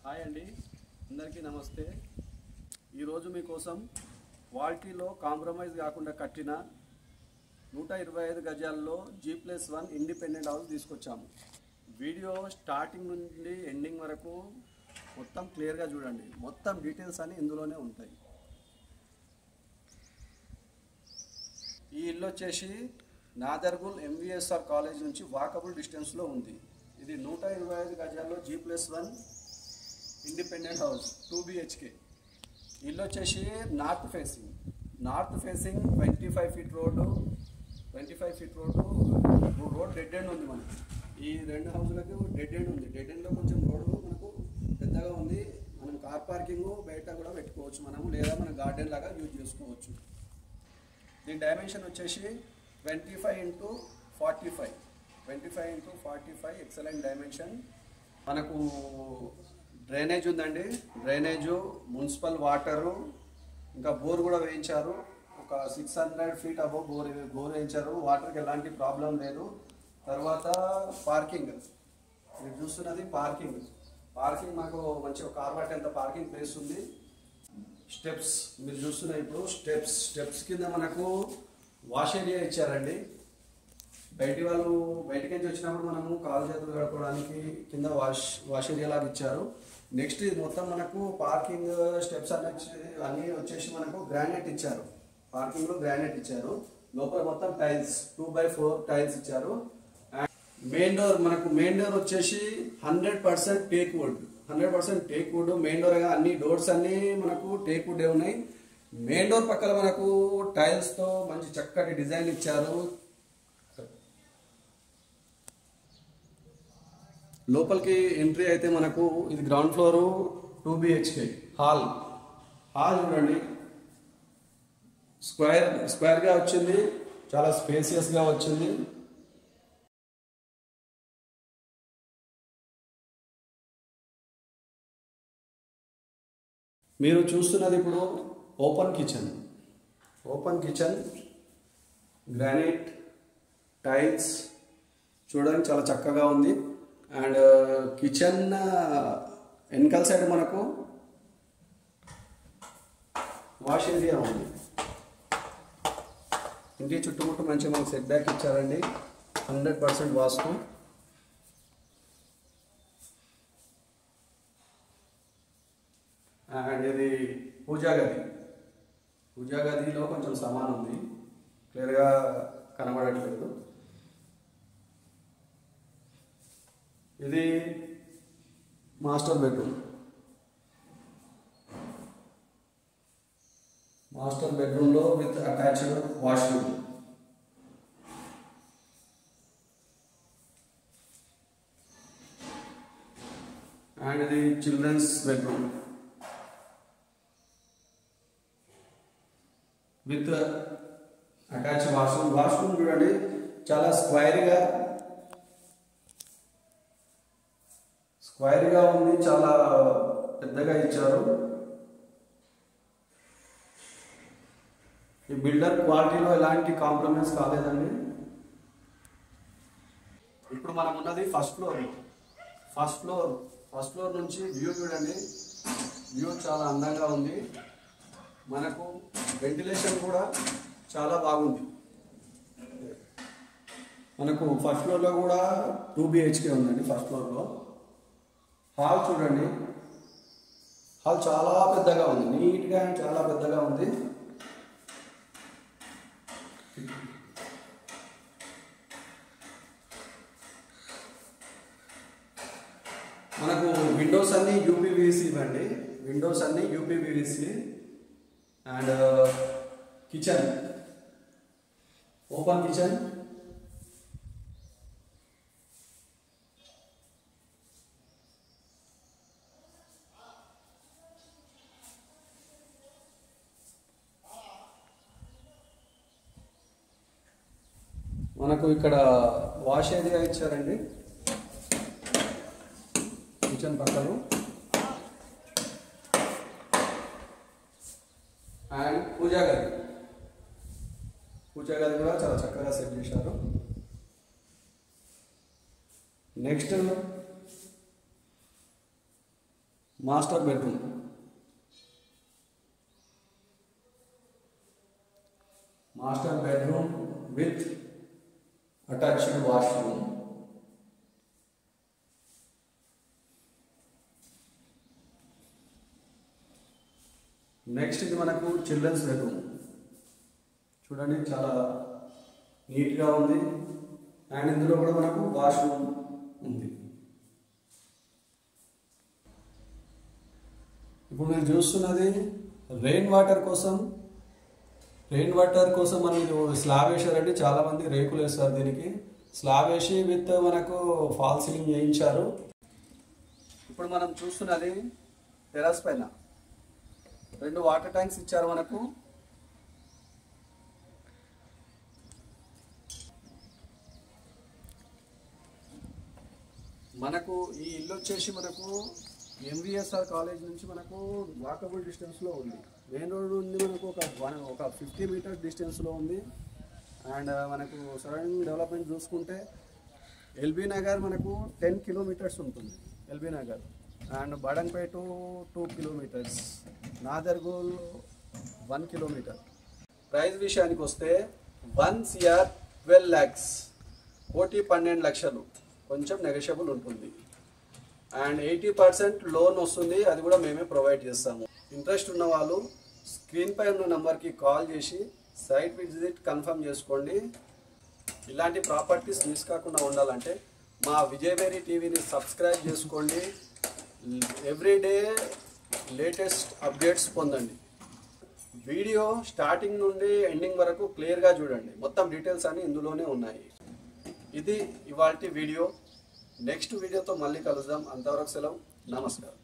Hi అండి, అందరికీ నమస్తే. ఈరోజు మీకోసం క్వాలిటీలో కాంప్రమైజ్ కాకుండా కట్టిన 125 గజాల్లో G+1 ఇండిపెండెంట్ హౌస్ తీసుకొచ్చాము. వీడియో స్టార్టింగ్ నుండి ఎండింగ్ వరకు మొత్తం క్లియర్గా చూడండి. మొత్తం డీటెయిల్స్ అని ఇందులోనే ఉంటాయి. ఈ ఇల్లు వచ్చేసి నాదర్గుల్ MVSR కాలేజ్ నుంచి వాకబుల్ డిస్టెన్స్లో ఉంది. ఇది 125 గజాల్లో G+1 ఇండిపెండెంట్ హౌస్ 2 BHK. ఇల్లు వచ్చేసి north facing 25 feet road road dead end ఉంది. మనకి ఈ రెండు హౌస్లకు డెడ్ ఎండ్ ఉంది. డెడ్ ఎండ్లో కొంచెం రోడ్డు మనకు పెద్దగా ఉంది. మనం కార్ పార్కింగ్ బయట కూడా పెట్టుకోవచ్చు మనము, లేదా మన గార్డెన్ లాగా యూజ్ చేసుకోవచ్చు. దీని డైమెన్షన్ వచ్చేసి 25x45 ఎక్సలెంట్ డైమెన్షన్. మనకు డ్రైనేజ్ ఉందండి. డ్రైనేజు, మున్సిపల్ వాటరు, ఇంకా బోర్ కూడా వేయించారు. ఒక 600 ఫీట్ అబోవ్ బోర్ వేయించారు. వాటర్కి ఎలాంటి ప్రాబ్లం లేదు. తర్వాత పార్కింగ్, మీరు చూస్తున్నది పార్కింగ్ మాకు మంచి ఒక కార్ పట్టేంత పార్కింగ్ ప్లేస్ ఉంది. స్టెప్స్ మీరు చూస్తున్న ఇప్పుడు స్టెప్స్ కింద మనకు వాష్ ఏరియా ఇచ్చారండి. బయటికి నుంచి వచ్చినప్పుడు మనము కాలు చేతులు కడుక్కోవడానికి కింద వాష్ ఏరియా లాగా ఇచ్చారు. నెక్స్ట్ ఇది మొత్తం మనకు పార్కింగ్ స్టెప్స్ అన్నీ వచ్చేసి మనకు గ్రానైట్ ఇచ్చారు. పార్కింగ్లో గ్రానైట్ ఇచ్చారు. లోపల మొత్తం టైల్స్ 2x4 టైల్స్ ఇచ్చారు. అండ్ మెయిన్ డోర్ వచ్చేసి 100% టేక్ వుడ్. మెయిన్ డోర్ అన్ని డోర్స్ అన్ని మనకు టేక్ వుడ్ ఉన్నాయి. మెయిన్ డోర్ పక్కన మనకు టైల్స్ తో మంచి చక్కటి డిజైన్ ఇచ్చారు. లోపలికి ఎంట్రీ అయితే మనకు ఇది గ్రౌండ్ ఫ్లోర్ 2 BHK హాల్ చూడండి. స్క్వేర్ గా వచ్చింది, చాలా స్పేసియస్ గా వచ్చింది. మీరు చూస్తున్నది ఇప్పుడు ఓపెన్ కిచెన్ గ్రానైట్ టైల్స్ చూడడానికి చాలా చక్కగా ఉంది. అండ్ కిచెన్ వెనకాల సైడ్ మనకు వాష్ ఏరియా ఉంది. ఇంటి చుట్టుముట్టు మంచిగా మనకు సెట్ బ్యాక్ ఇచ్చారండి. 100% వాస్తు. అండ్ ఇది పూజా గదిలో కొంచెం సామాన్ ఉంది, క్లియర్గా కనబడట్లేదు. ఇది మాస్టర్ బెడ్రూమ్లో విత్ అటాచ్డ్ వాష్రూమ్. అండ్ ఇది children's bedroom with attached washroom చూడండి, చాలా స్క్వైర్గా ఉంది, చాలా పెద్దగా ఇచ్చారు. ఈ బిల్డర్ క్వాలిటీలో ఎలాంటి కాంప్రమైజ్ కాలేదండి. ఇప్పుడు మనం ఉన్నది ఫస్ట్ ఫ్లోర్ నుంచి వ్యూ చూడండి. వ్యూ చాలా అందంగా ఉంది. మనకు వెంటిలేషన్ కూడా చాలా బాగుంది. మనకు ఫస్ట్ ఫ్లోర్లో కూడా 2 BHK ఉందండి. ఫస్ట్ ఫ్లోర్లో హాల్ చూడండి. హాల్ చాలా పెద్దగా ఉంది, నీట్గా చాలా పెద్దగా ఉంది. మనకు విండోస్ అన్ని UPVC ఇవ్వండి. And kitchen open kitchen. మనకు ఇక్కడ వాష్ ఏరియా ఇచ్చారండి కిచెన్ పక్కన. అండ్ పూజా గది కూడా చాలా చక్కగా సెట్ చేశారు. Next master bedroom. Master bedroom with attached washroom. Next ఇది మనకు చిల్డ్రన్స్ బెడ్రూమ్. చూడండి చాలా నీట్గా ఉంది. అండ్ ఇందులో కూడా మనకు వాష్రూమ్ ఉంది. ఇప్పుడు మీరు చూస్తున్నది రెయిన్ వాటర్ కోసం మనం ఇది స్లాబ్ వేసారండి. చాలా మంది రేకులు వేస్తారు. దీనికి స్లాబ్ వేసి విత్ మనకు ఫాల్ సీలింగ్ చేయించారు. ఇప్పుడు మనం చూస్తున్నది టెర్రస్ పైన 2 వాటర్ ట్యాంక్స్ ఇచ్చారు మనకు. ఈ ఇల్లు వచ్చేసి మనకు ఎంవిఎస్ఆర్ కాలేజ్ నుంచి మనకు వాకబుల్ డిస్టెన్స్లో ఉంది. మెయిన్ రోడ్ ఉంది మనకు ఒక 50 మీటర్స్ డిస్టెన్స్లో ఉంది. అండ్ మనకు సరౌండింగ్ డెవలప్మెంట్ చూసుకుంటే ఎల్బీ నగర్ మనకు 10 కిలోమీటర్స్ ఉంటుంది LB Nagar. And Badangpet 2 kilometres, Nadergul 1 kilometre. Price విషయానికి వస్తే 1 CR 12 lakhs, 1,12 లక్షలు, కొంచెం నెగోషియబుల్ ఉంటుంది. అండ్ 80% లోన్ వస్తుంది, అది కూడా మేమే ప్రొవైడ్ చేస్తాము. ఇంట్రెస్ట్ ఉన్న వాళ్ళు స్క్రీన్ పై ఉన్న నెంబర్కి కాల్ చేసి సైట్ విజిట్ కన్ఫర్మ్ చేసుకోండి. ఇలాంటి ప్రాపర్టీస్ మిస్ కాకుండా ఉండాలంటే మా విజయవేరి టీవీని సబ్స్క్రైబ్ చేసుకోండి. ఎవ్రీడే లేటెస్ట్ అప్డేట్స్ పొందండి. వీడియో స్టార్టింగ్ నుండి ఎండింగ్ వరకు క్లియర్గా చూడండి. మొత్తం డీటెయిల్స్ అన్నీ ఇందులోనే ఉన్నాయి. ఇది ఇవాల్టి వీడియో. నెక్స్ట్ వీడియోతో మళ్ళీ కలుద్దాం. అంతవరకు సెలవు. నమస్కారం.